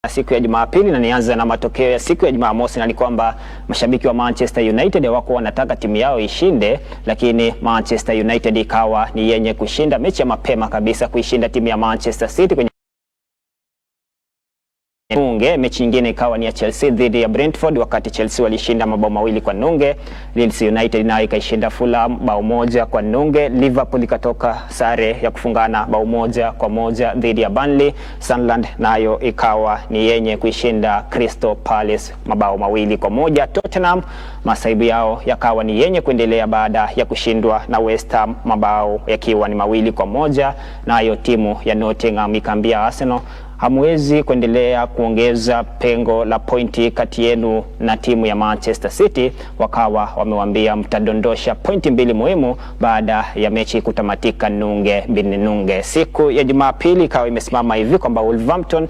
Siku ya Jumapili, na nianze na matokeo ya siku ya Jumamosi, na ni kwamba mashabiki wa Manchester United wako wanataka timu yao ishinde, lakini Manchester United ikawa ni yenye kushinda mechi ya mapema kabisa, kuishinda timu ya Manchester City kwenye nunge. Mechi nyingine ikawa ni ya Chelsea dhidi ya Brentford, wakati Chelsea walishinda mabao mawili kwa nunge. Leeds United nayo ikaishinda Fulham bao moja kwa nunge. Liverpool ikatoka sare ya kufungana bao moja kwa moja dhidi ya Burnley. Sunderland nayo ikawa ni yenye kuishinda Crystal Palace mabao mawili kwa moja. Tottenham masaibu yao yakawa ni yenye kuendelea baada ya kushindwa na West Ham mabao yakiwa ni mawili kwa moja. Nayo timu ya Nottingham ikaambia Arsenal, hamwezi kuendelea kuongeza pengo la pointi kati yenu na timu ya Manchester City. Wakawa wamewambia mtadondosha pointi mbili muhimu baada ya mechi kutamatika nunge bin nunge. Siku ya Jumapili ikawa imesimama hivi kwamba Wolverhampton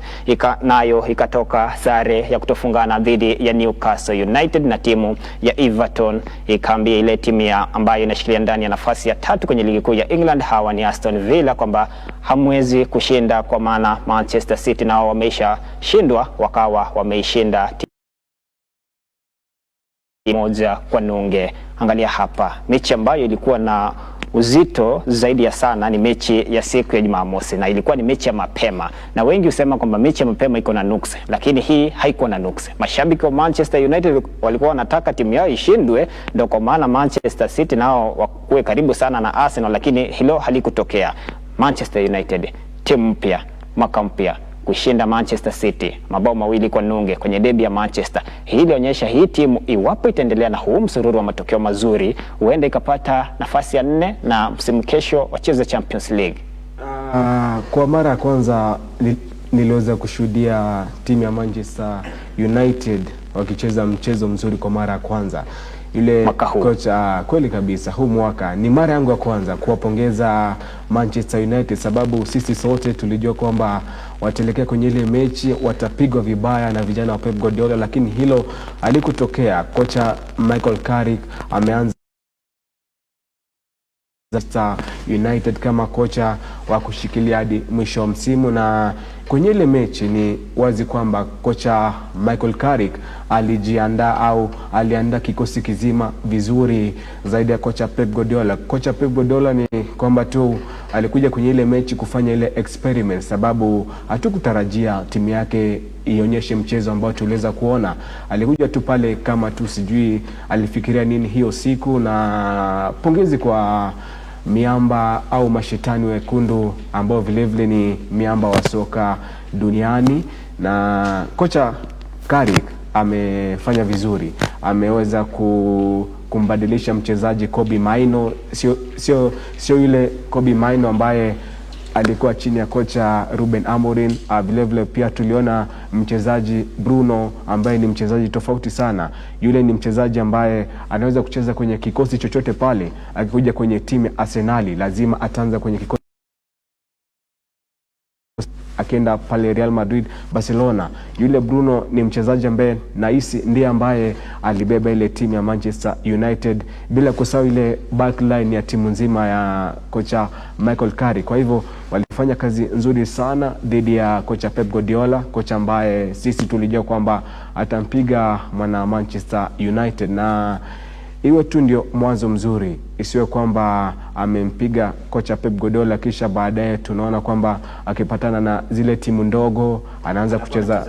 nayo ikatoka sare ya kutofungana dhidi ya Newcastle United, na timu ya Everton ikaambia ile timu ambayo inashikilia ndani ya nafasi ya 3 kwenye ligi kuu ya England, hawa ni Aston Villa, kwamba hamwezi kushinda kwa maana Manchester City nao wameisha shindwa. Wakawa wameishinda moja kwa nunge. Angalia hapa mechi ambayo ilikuwa na uzito zaidi ya sana ni mechi ya siku ya Jumamosi, na ilikuwa ni mechi ya mapema, na wengi husema kwamba mechi ya mapema iko na nuksi, lakini hii haiko na nuksi. Mashabiki wa Manchester United walikuwa wanataka timu yao ishindwe, ndio kwa maana Manchester City nao wakuwe karibu sana na Arsenal, lakini hilo halikutokea. Manchester United timu mpya, mwaka mpya, kushinda Manchester City mabao mawili kwa nunge kwenye derby ya Manchester. Hii ilionyesha hii timu iwapo itaendelea na huu msururu wa matokeo mazuri, huenda ikapata nafasi ya 4 na msimu kesho wacheze Champions League. Kwa mara ya kwanza niliweza kushuhudia timu ya Manchester United wakicheza mchezo mzuri kwa mara ya kwanza. Yule kocha kweli kabisa, huu mwaka ni mara yangu ya kwanza kuwapongeza Manchester United, sababu sisi sote tulijua kwamba watelekea kwenye ile mechi watapigwa vibaya na vijana wa Pep Guardiola, lakini hilo halikutokea. Kocha Michael Carrick ameanza United kama kocha wa kushikilia hadi mwisho wa msimu, na kwenye ile mechi ni wazi kwamba kocha Michael Carrick alijiandaa au aliandaa kikosi kizima vizuri zaidi ya kocha Pep Guardiola. Kocha Pep Guardiola ni kwamba tu alikuja kwenye ile mechi kufanya ile experiment, sababu hatukutarajia timu yake ionyeshe mchezo ambao tuliweza kuona. Alikuja tu pale kama tu sijui alifikiria nini hiyo siku, na pongezi kwa miamba au mashetani wekundu ambao vilevile ni miamba wa soka duniani. Na kocha Carrick amefanya vizuri, ameweza kumbadilisha mchezaji Kobbie Mainoo, sio yule Kobbie Mainoo ambaye alikuwa chini ya kocha Ruben Amorim. Vilevile pia tuliona mchezaji Bruno ambaye ni mchezaji tofauti sana. Yule ni mchezaji ambaye anaweza kucheza kwenye kikosi chochote pale. Akikuja kwenye timu ya Arsenal lazima ataanza kwenye kikosi, akienda pale Real Madrid, Barcelona. Yule Bruno ni mchezaji ambaye nahisi ndiye ambaye alibeba ile timu ya Manchester United, bila kusahau ile backline ya timu nzima ya kocha Michael Carrick. Kwa hivyo walifanya kazi nzuri sana dhidi ya kocha Pep Guardiola, kocha ambaye sisi tulijua kwamba atampiga mwana Manchester United, na iwe tu ndio mwanzo mzuri, isiwe kwamba amempiga kocha Pep Guardiola kisha baadaye tunaona kwamba akipatana na zile timu ndogo anaanza kucheza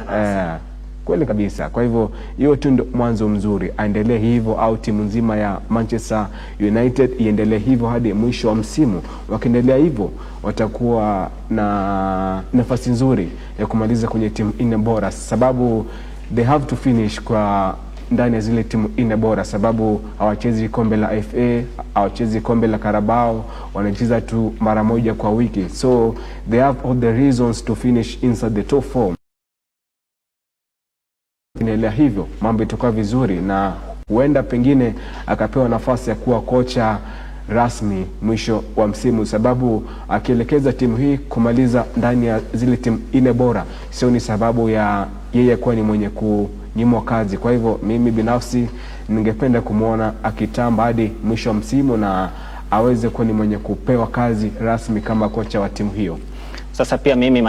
kweli kabisa. Kwa hivyo hiyo tu ndio mwanzo mzuri, aendelee hivyo, au timu nzima ya Manchester United iendelee hivyo hadi mwisho wa msimu. Wakiendelea hivyo watakuwa na nafasi nzuri ya kumaliza kwenye timu 4 bora, sababu they have to finish kwa ndani ya zile timu 4 bora, sababu hawachezi kombe la FA, hawachezi kombe la Carabao, wanacheza tu mara moja kwa wiki. So they have all the reasons to finish inside the top 4. Inaelea hivyo mambo itakuwa vizuri, na huenda pengine akapewa nafasi ya kuwa kocha rasmi mwisho wa msimu, sababu akielekeza timu hii kumaliza ndani ya zile timu 4 bora, sio ni sababu ya yeye kuwa ni mwenye kunyimwa kazi. Kwa hivyo mimi binafsi ningependa kumuona akitamba hadi mwisho wa msimu na aweze kuwa ni mwenye kupewa kazi rasmi kama kocha wa timu hiyo. Sasa pia mimi